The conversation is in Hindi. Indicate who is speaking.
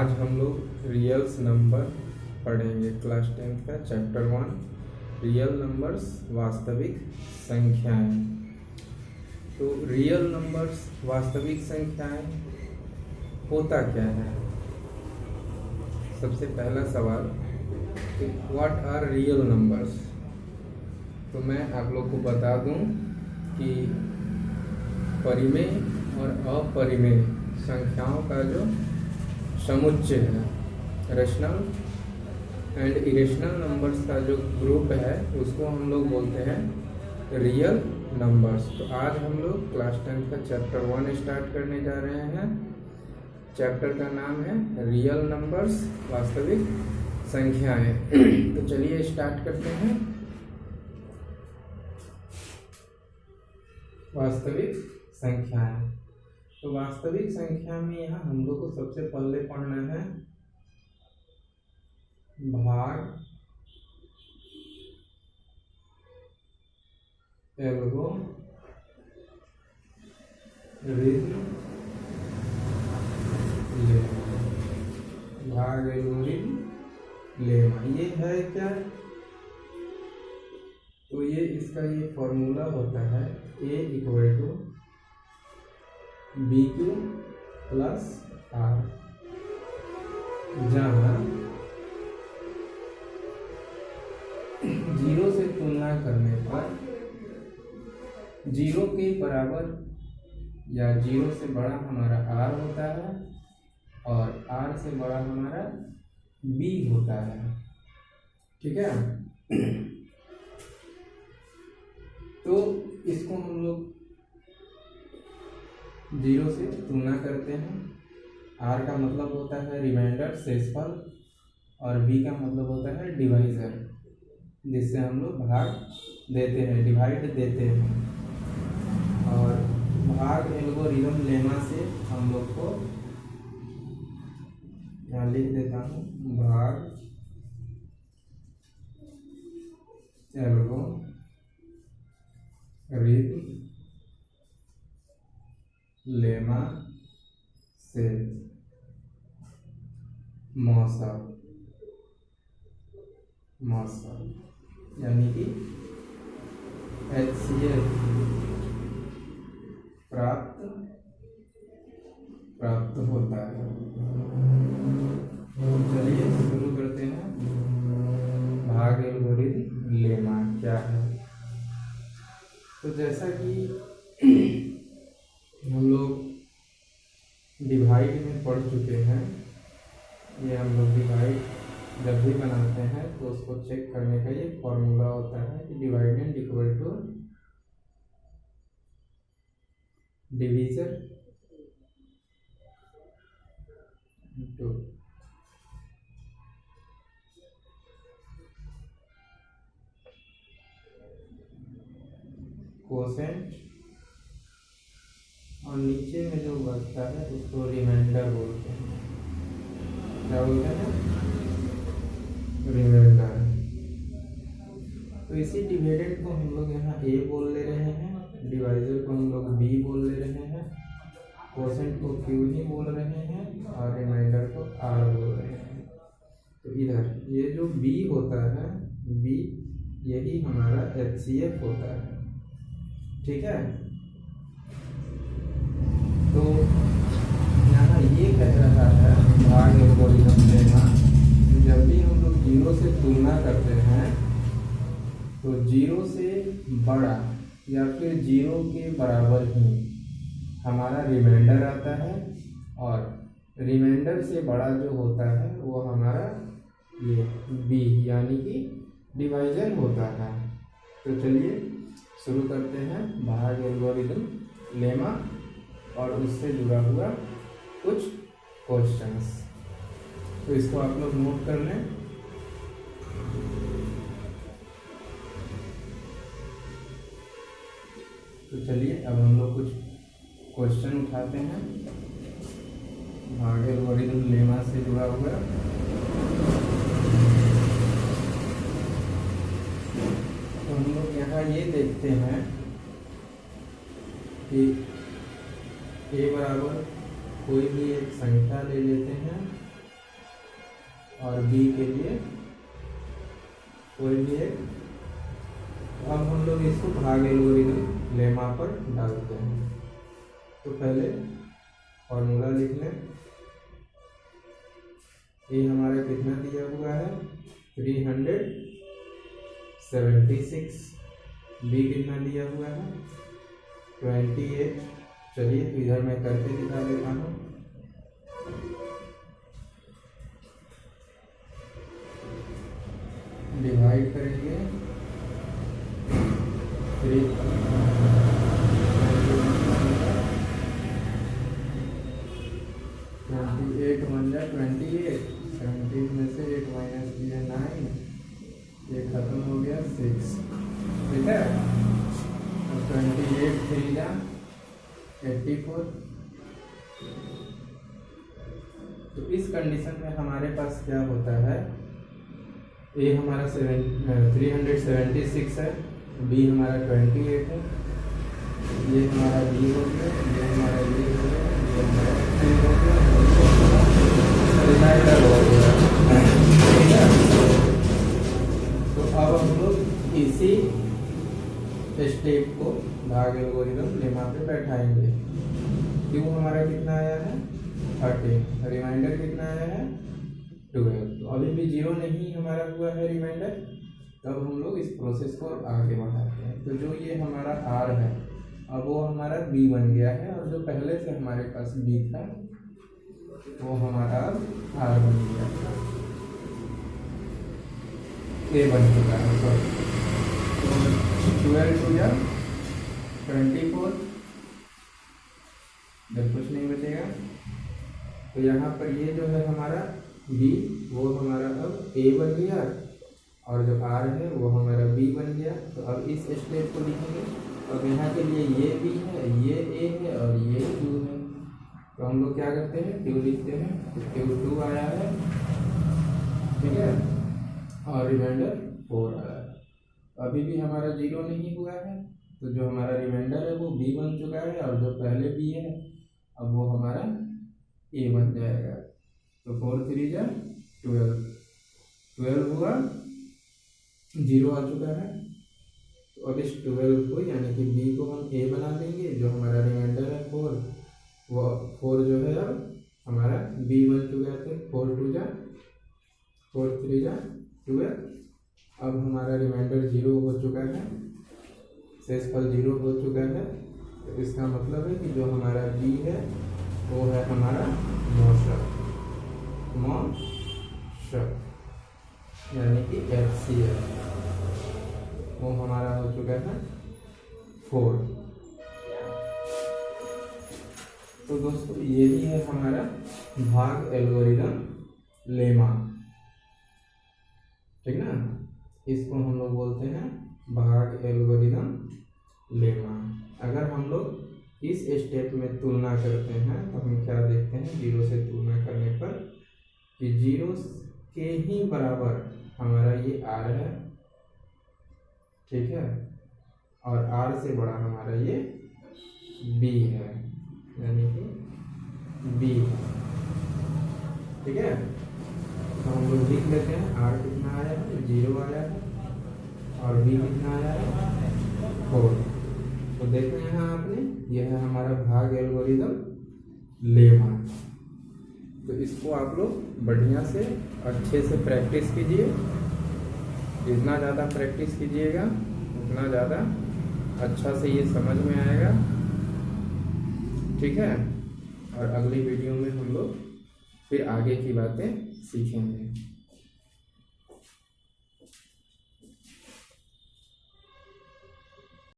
Speaker 1: आज हम लोग रियल्स नंबर पढ़ेंगे। क्लास 10th का चैप्टर 1 रियल नंबर्स वास्तविक संख्याएं। तो रियल नंबर्स वास्तविक संख्याएं होता क्या है? सबसे पहला सवाल कि व्हाट आर रियल नंबर्स। तो मैं आप लोग को बता दूं कि परिमेय और अपरिमेय संख्याओं का जो समुच्चय है, रेशनल एंड इरेशनल नंबर्स का जो ग्रुप है, उसको हम लोग बोलते हैं रियल नंबर्स। तो आज हम लोग क्लास 10th का चैप्टर 1 स्टार्ट करने जा रहे हैं। चैप्टर का नाम है रियल नंबर्स वास्तविक संख्याएं। तो चलिए स्टार्ट करते हैं। वास्तविक संख्याएं। तो वास्तविक संख्या में यहाँ हम लोग को सबसे पहले पढ़ना है भाग, एल्गोरिथम, लेमा। भाग, एल्गोरिथम, लेमा ये है क्या? तो ये इसका ये फॉर्मूला होता है A equal to BQ plus R, जहाँ 0 से तुलना करने पर 0 के बराबर या 0 से बड़ा हमारा R होता है और R से बड़ा हमारा B होता है। ठीक है। तो इसको हम लोग 0 से तुलना करते हैं। R का मतलब होता है रिमाइंडर, शेषफल, और B का मतलब होता है डिवाइजर, जिससे हम लोग भाग देते हैं, डिवाइड देते हैं। और भाग, एल्गोरिथम, लेमा से हम लोग को यहाँ लिख देता हूँ, भाग, एल्गोरिथम, लेमा से मौसा यानी कि HCF प्राप्त होता है। चलिए शुरू करते हैं। भाग, एल्गोरिथम, लेमा क्या है? तो जैसा कि हम लोग डिवाइड में पढ़ चुके हैं, ये हम लोग डिवाइड जब भी बनाते हैं तो उसको चेक करने का ये फॉर्मूला होता है कि dividend equal to divisor to quotient, और नीचे में जो बचता है उसको रिमाइंडर बोलते हैं। क्या बोलते हैं? रिमाइंडर। तो इसी डिवाइडेड को हम लोग यहाँ A बोल ले रहे हैं, डिवाइजर को हम लोग B बोल ले रहे हैं, कोसेंट को Q ही बोल रहे हैं, और रिमाइंडर को R बोल रहे हैं। तो इधर ये जो B होता है, B यही हमारा HCF होता है। ठीक है। तो यहाँ ये कह रहा है भाग, एल्गोरिथम, लेमा, जब भी हम लोग 0 से तुलना करते हैं तो 0 से बड़ा या फिर 0 के बराबर ही हमारा रिमाइंडर आता है, और रिमाइंडर से बड़ा जो होता है वो हमारा ये B यानी कि डिवाइजर होता है। तो चलिए शुरू करते हैं भाग, एल्गोरिथम, लेमा और उससे जुड़ा हुआ कुछ क्वेश्चंस। तो इसको आप लोग नोट कर लें। तो चलिए अब हम लोग कुछ क्वेश्चन उठाते हैं भाग, एल्गोरिथम, लेमा से जुड़ा हुआ। तो हम लोग यहाँ ये देखते हैं कि A बराबर कोई भी एक संख्या ले लेते हैं और बी के लिए कोई भी एक। अब हम लोग इसको भाग एल्गोरिथम लेमा पर डालते हैं। तो पहले फॉर्मूला लिख लें। ये हमारा कितना दिया हुआ है 376। बी कितना दिया हुआ है 28। चलिए तो इधर मैं करके दिखा देता हूँ। डिवाइड करेंगे 3 28 बन जाए 28। 17 में से 8 माइनस किया 9, ये खत्म हो गया 6। ठीक है। और 28 3 जा 84। तो इस कंडीशन में हमारे पास क्या होता है, ए हमारा 376 है, बी हमारा 28 है, ये हमारा बी हो गया, ये हमारा ये हो गया, ये हमारा सी हो गया, रिमाइंडर हो गया। तो अब हम लोग इसी स्टेप को भाग एल्गोरिथम लेमा पे बैठाएंगे। क्यों हमारा कितना आया है 13, रिमाइंडर कितना आया है 12। तो अभी भी 0 नहीं हमारा हुआ है रिमाइंडर। तब हम लोग इस प्रोसेस को आगे बढ़ाते हैं। तो जो ये हमारा आर है अब वो हमारा बी बन गया है, और जो पहले से हमारे पास बी था वो हमारा अब आर बन गया, ए बन चुका है। तो 12 टू या 24, जब कुछ नहीं बचेगा। तो यहाँ पर ये जो है हमारा बी वो हमारा अब ए बन गया, और जो आर है वो हमारा बी बन गया। तो अब इस स्टेप को लिखेंगे। अब यहाँ के लिए ये बी है, ये ए है और ये क्यू है। तो हम लोग क्या करते हैं क्यू लिखते हैं। तो Q2 आया है, ठीक है, और रिमाइंडर 4 आया है। अभी भी हमारा 0 नहीं हुआ है। तो जो हमारा रिमाइंडर है वो बी बन चुका है, और जो पहले बी है अब वो हमारा ए बन जाएगा। तो 4 3 जा 12 हुआ, 0 आ चुका है। तो अब इस 12 को यानी कि बी को हम ए बना देंगे। जो हमारा रिमाइंडर है 4, वो 4 जो है अब हमारा बी बन चुका है। 4 2 जा 4 3 जा 12। अब हमारा रिमाइंडर 0 हो चुका है, शेषफल 0 हो चुका है। तो इसका मतलब है कि जो हमारा बी है वो है हमारा मॉशक यानी कि HCl, वो हमारा हो चुका है 4। तो दोस्तों ये भी है हमारा भाग एल्गोरिथम लेमा, ठीक ना। इसको हम लोग बोलते हैं भाग एल्गोरिथम लेमा। अगर हम लोग इस स्टेप में तुलना करते हैं तो हम क्या देखते हैं, 0 से तुलना करने पर कि 0 के ही बराबर हमारा ये R है, ठीक है, और R से बड़ा हमारा ये B है, यानी कि B है, ठीक है। तो हम लोग लिख लेते हैं R कितना आया है 0 आया है, और B कितना आया है 4। तो देखते हैं यहाँ आपने, यह है हमारा भाग एल्गोरिथम लेमा। तो इसको आप लोग बढ़िया से अच्छे से प्रैक्टिस कीजिए। जितना ज़्यादा प्रैक्टिस कीजिएगा उतना ज़्यादा अच्छा से ये समझ में आएगा, ठीक है। और अगली वीडियो में हम लोग फिर आगे की बातें सीखेंगे।